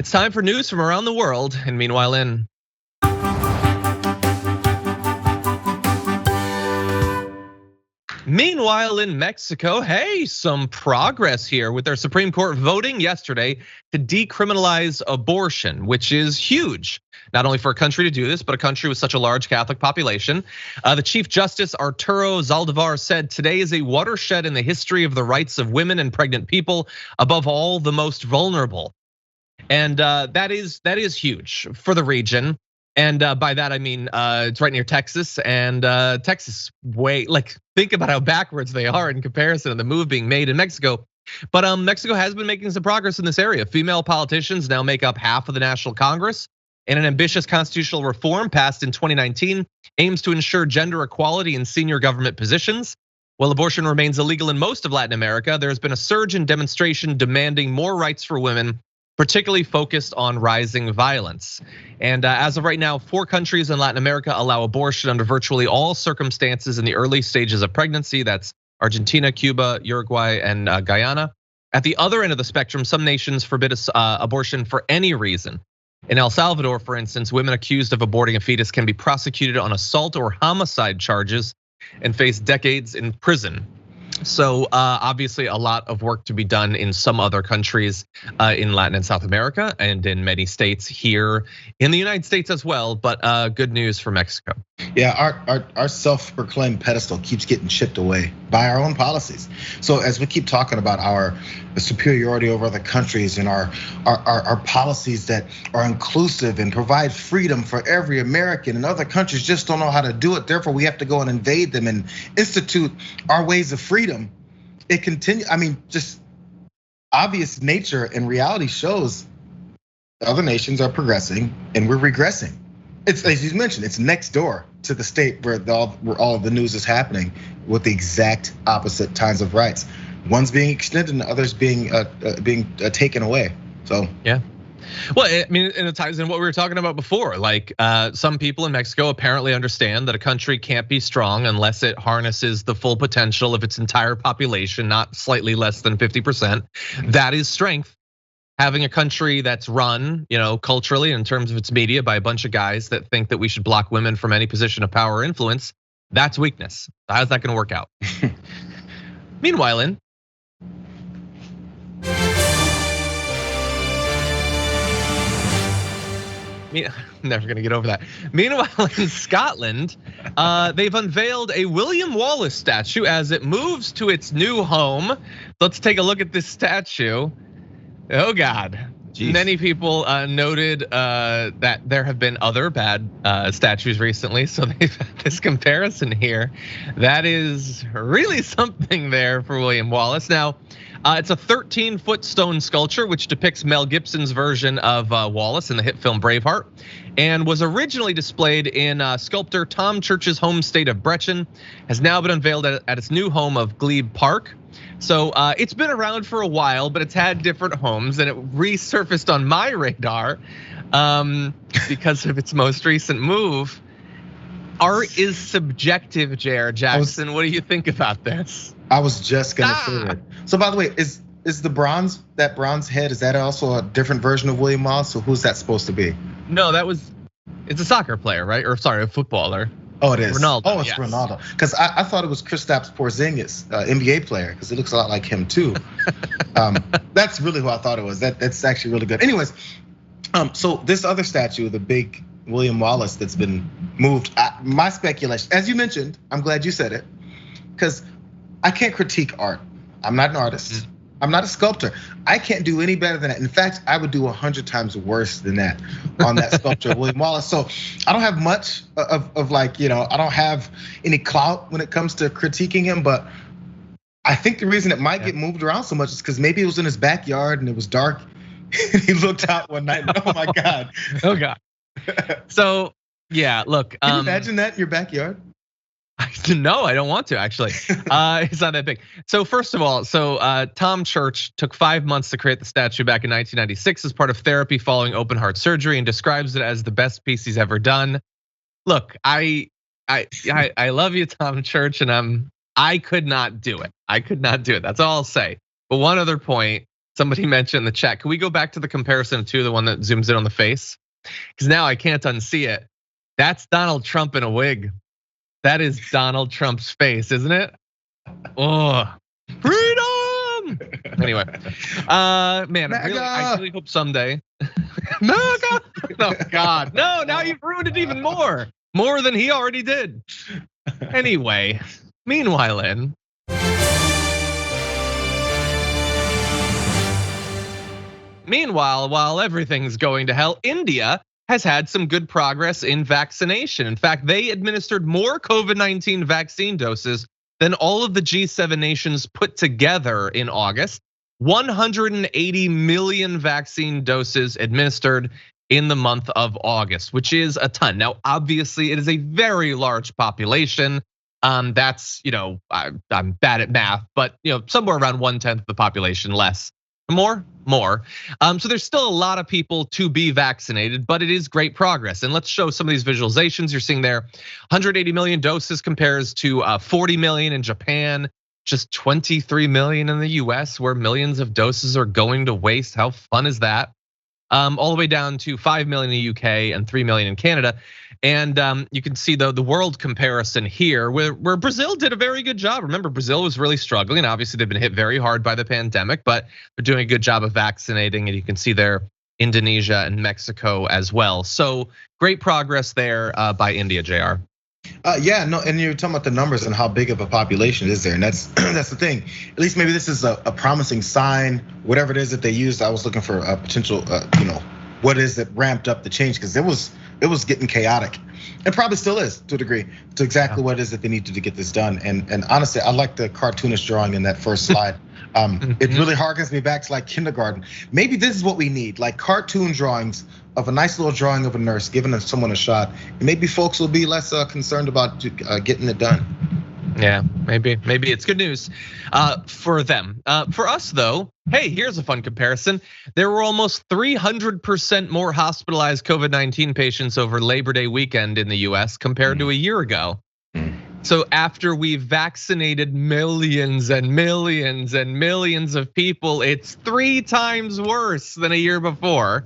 It's time for news from around the world, and meanwhile in Mexico, hey, some progress here with their Supreme Court voting yesterday to decriminalize abortion, which is huge. Not only for a country to do this, but a country with such a large Catholic population. The Chief Justice Arturo Zaldivar said today is a watershed in the history of the rights of women and pregnant people, above all the most vulnerable. And that is huge for the region. And by that I mean it's right near Texas, and Texas think about how backwards they are in comparison to the move being made in Mexico. But Mexico has been making some progress in this area. Female politicians now make up half of the National Congress, and an ambitious constitutional reform passed in 2019 aims to ensure gender equality in senior government positions. While abortion remains illegal in most of Latin America, there has been a surge in demonstration demanding more rights for women, particularly focused on rising violence. And as of right now, 4 countries in Latin America allow abortion under virtually all circumstances in the early stages of pregnancy. That's Argentina, Cuba, Uruguay, and Guyana. At the other end of the spectrum, some nations forbid abortion for any reason. In El Salvador, for instance, women accused of aborting a fetus can be prosecuted on assault or homicide charges and face decades in prison. So obviously a lot of work to be done in some other countries in Latin and South America, and in many states here in the United States as well, but good news for Mexico. Yeah, our self-proclaimed pedestal keeps getting chipped away by our own policies. So as we keep talking about our superiority over other countries and our policies that are inclusive and provide freedom for every American, and other countries just don't know how to do it, therefore we have to go and invade them and institute our ways of freedom. It continues, I mean, just obvious nature and reality shows other nations are progressing and we're regressing. It's, as you mentioned, it's next door to the state where all of the news is happening, with the exact opposite kinds of rights. One's being extended and others being taken away. So yeah. Well, I mean, and it ties in what we were talking about before. Like some people in Mexico apparently understand that a country can't be strong unless it harnesses the full potential of its entire population, not slightly less than 50%. That is strength. Having a country that's run, culturally in terms of its media by a bunch of guys that think that we should block women from any position of power or influence, that's weakness. How's that gonna work out? Meanwhile, never gonna get over that. Meanwhile, in Scotland, they've unveiled a William Wallace statue as it moves to its new home. Let's take a look at this statue. Oh God. Jeez. Many people noted that there have been other bad statues recently, so they've had this comparison here. That is really something there for William Wallace. Now, it's a 13-foot stone sculpture which depicts Mel Gibson's version of Wallace in the hit film Braveheart, and was originally displayed in sculptor Tom Church's home state of Brecon, has now been unveiled at its new home of Glebe Park. So it's been around for a while, but it's had different homes, and it resurfaced on my radar because of its most recent move. Art is subjective, Jayar Jackson. What do you think about this? I was just gonna say that. So by the way, is the bronze, that bronze head, is that also a different version of William Wallace? So who's that supposed to be? No, it's a soccer player, right? Or sorry, a footballer. Oh, it is. Ronaldo. Oh, it's yes. Ronaldo. Because I thought it was Kristaps Porzingis, NBA player, because it looks a lot like him too. That's really who I thought it was. That's actually really good. Anyways, so this other statue, the big William Wallace that's been moved, my speculation, as you mentioned, I'm glad you said it, because I can't critique art. I'm not an artist. I'm not a sculptor. I can't do any better than that. In fact, I would do 100 times worse than that on that sculpture of William Wallace. So I don't have much of like, I don't have any clout when it comes to critiquing him, but I think the reason it might get moved around so much is because maybe it was in his backyard and it was dark. And he looked out one night and oh my God. Oh God. So yeah, look. Can you imagine that in your backyard? No, I don't want to actually. It's not that big. So first of all, Tom Church took 5 months to create the statue back in 1996 as part of therapy following open heart surgery, and describes it as the best piece he's ever done. Look, I love you, Tom Church, and I could not do it. I could not do it. That's all I'll say. But one other point, Somebody mentioned in the chat, can we go back to the comparison to the one that zooms in on the face? Because now I can't unsee it. That's Donald Trump in a wig. That is Donald Trump's face, isn't it? Oh, freedom! Anyway, man, I really hope someday. MAGA! Oh God, no! Now you've ruined it even more than he already did. Anyway, meanwhile, while everything's going to hell, India has had some good progress in vaccination. In fact, they administered more COVID-19 vaccine doses than all of the G7 nations put together in August. 180 million vaccine doses administered in the month of August, which is a ton. Now, obviously, it is a very large population. That's, I'm bad at math, but somewhere around 1/10 of the population, less. More. So there's still a lot of people to be vaccinated, but it is great progress. And let's show some of these visualizations you're seeing there. 180 million doses compares to 40 million in Japan, just 23 million in the US, where millions of doses are going to waste. How fun is that? All the way down to 5 million in the UK and 3 million in Canada. And you can see the world comparison here where Brazil did a very good job. Remember, Brazil was really struggling. Obviously, they've been hit very hard by the pandemic, but they're doing a good job of vaccinating. And you can see there Indonesia and Mexico as well. So great progress there by India, JR. Yeah, no, and you're talking about the numbers and how big of a population is there, and that's that's the thing. At least maybe this is a promising sign. Whatever it is that they used, I was looking for a potential, what is that ramped up the change, because it was getting chaotic, and probably still is to a degree. To exactly what it is that they needed to get this done. And honestly, I like the cartoonish drawing in that first slide. It really harkens me back to like kindergarten. Maybe this is what we need, like cartoon drawings of a nice little drawing of a nurse giving someone a shot. And maybe folks will be less concerned about getting it done. Yeah, maybe it's good news for them. For us though, hey, here's a fun comparison. There were almost 300% more hospitalized COVID-19 patients over Labor Day weekend in the US compared to a year ago. So after we've vaccinated millions and millions and millions of people, it's 3 times worse than a year before.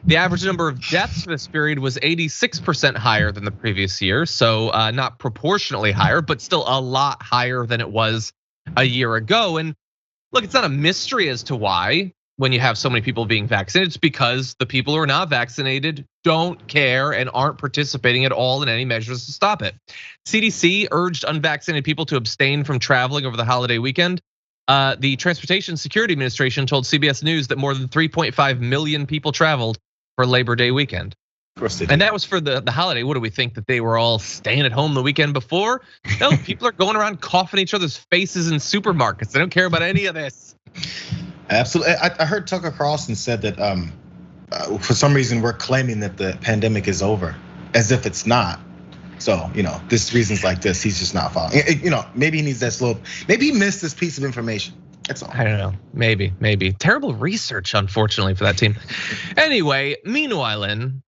The average number of deaths for this period was 86% higher than the previous year. So not proportionally higher, but still a lot higher than it was a year ago. And look, it's not a mystery as to why when you have so many people being vaccinated. It's because the people who are not vaccinated don't care and aren't participating at all in any measures to stop it. CDC urged unvaccinated people to abstain from traveling over the holiday weekend. The Transportation Security Administration told CBS News that more than 3.5 million people traveled for Labor Day weekend. Of course they did. And that was for the holiday. What do we think, that they were all staying at home the weekend before? No, people are going around coughing each other's faces in supermarkets. They don't care about any of this. Absolutely. I heard Tucker Carlson said that for some reason we're claiming that the pandemic is over, as if it's not. So, this reasons like this, he's just not following. Maybe he needs that slope. Maybe he missed this piece of information. That's all. I don't know. Maybe. Terrible research, unfortunately, for that team. Anyway, meanwhile, in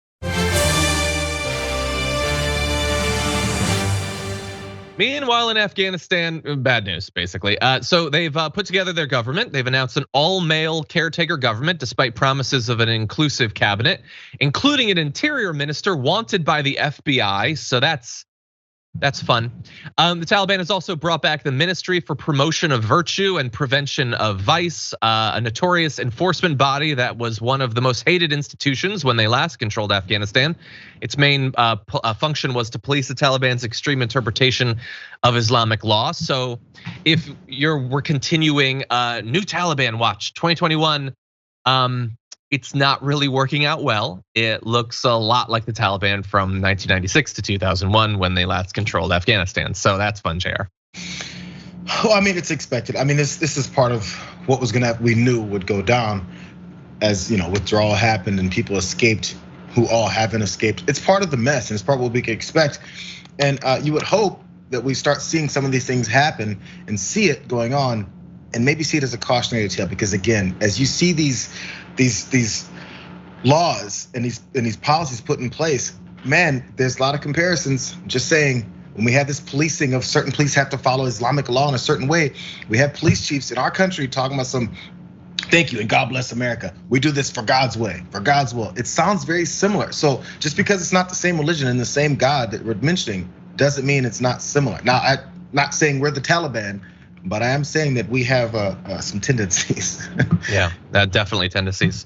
Afghanistan, bad news, basically. So they've put together their government. They've announced an all-male caretaker government, despite promises of an inclusive cabinet, including an interior minister wanted by the FBI. So that's fun. The Taliban has also brought back the Ministry for Promotion of Virtue and Prevention of Vice, a notorious enforcement body that was one of the most hated institutions when they last controlled Afghanistan. Its main function was to police the Taliban's extreme interpretation of Islamic law. So if we're continuing new Taliban watch 2021, it's not really working out well. It looks a lot like the Taliban from 1996 to 2001 when they last controlled Afghanistan. So that's fun, JR. Well, I mean, it's expected. I mean, this is part of what we knew would go down as withdrawal happened and people escaped who all haven't escaped. It's part of the mess, and it's part of what we can expect. And you would hope that we start seeing some of these things happen and see it going on, and maybe see it as a cautionary tale. Because again, as you see these laws and these policies put in place, man, there's a lot of comparisons. Just saying, when we have this policing of certain police have to follow Islamic law in a certain way, we have police chiefs in our country talking about some Thank you, and God bless America. We do this for God's way, for God's will. It sounds very similar. So just because it's not the same religion and the same God that we're mentioning doesn't mean it's not similar. Now, I'm not saying we're the Taliban, but I am saying that we have some tendencies. Yeah, definitely tendencies.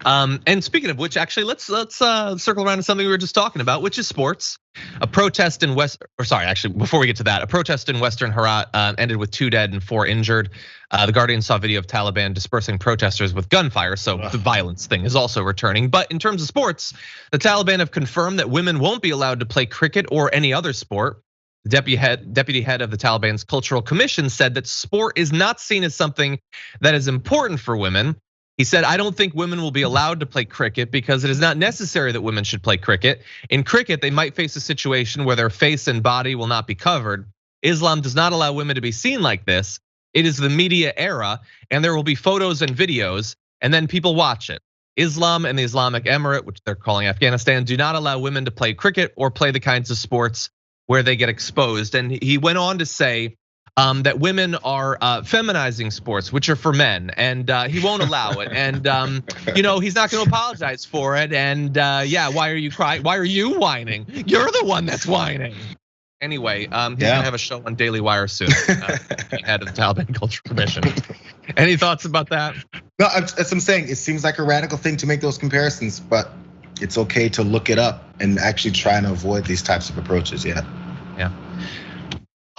And speaking of which, actually, let's circle around to something we were just talking about, which is sports. A protest in before we get to that, a protest in Western Herat ended with 2 dead and 4 injured. The Guardian saw video of Taliban dispersing protesters with gunfire, so the violence thing is also returning. But in terms of sports, the Taliban have confirmed that women won't be allowed to play cricket or any other sport. The deputy head of the Taliban's Cultural Commission said that sport is not seen as something that is important for women. He said, I don't think women will be allowed to play cricket because it is not necessary that women should play cricket. In cricket, they might face a situation where their face and body will not be covered. Islam does not allow women to be seen like this. It is the media era, and there will be photos and videos, and then people watch it. Islam and the Islamic Emirate, which they're calling Afghanistan, do not allow women to play cricket or play the kinds of sports where they get exposed. And he went on to say that women are feminizing sports, which are for men, and he won't allow it. And he's not going to apologize for it. And yeah, why are you crying? Why are you whining? You're the one that's whining. Anyway, he's gonna have a show on Daily Wire soon. Head of the Taliban Cultural Commission. Any thoughts about that? No, as I'm saying, it seems like a radical thing to make those comparisons, but it's okay to look it up and actually try and avoid these types of approaches. Yeah.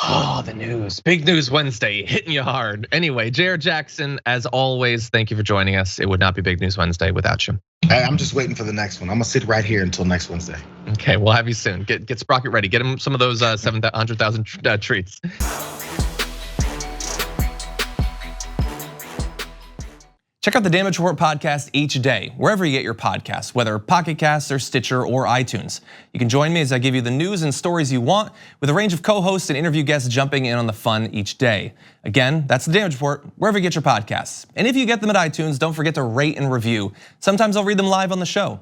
Oh, the news. Big News Wednesday, hitting you hard. Anyway, Jayar Jackson, as always, thank you for joining us. It would not be Big News Wednesday without you. I'm just waiting for the next one. I'm gonna sit right here until next Wednesday. Okay, we'll have you soon. Get Sprocket ready. Get him some of those 700,000 treats. Check out the Damage Report podcast each day, wherever you get your podcasts, whether Pocket Casts or Stitcher or iTunes. You can join me as I give you the news and stories you want, with a range of co-hosts and interview guests jumping in on the fun each day. Again, that's the Damage Report, wherever you get your podcasts. And if you get them at iTunes, don't forget to rate and review. Sometimes I'll read them live on the show.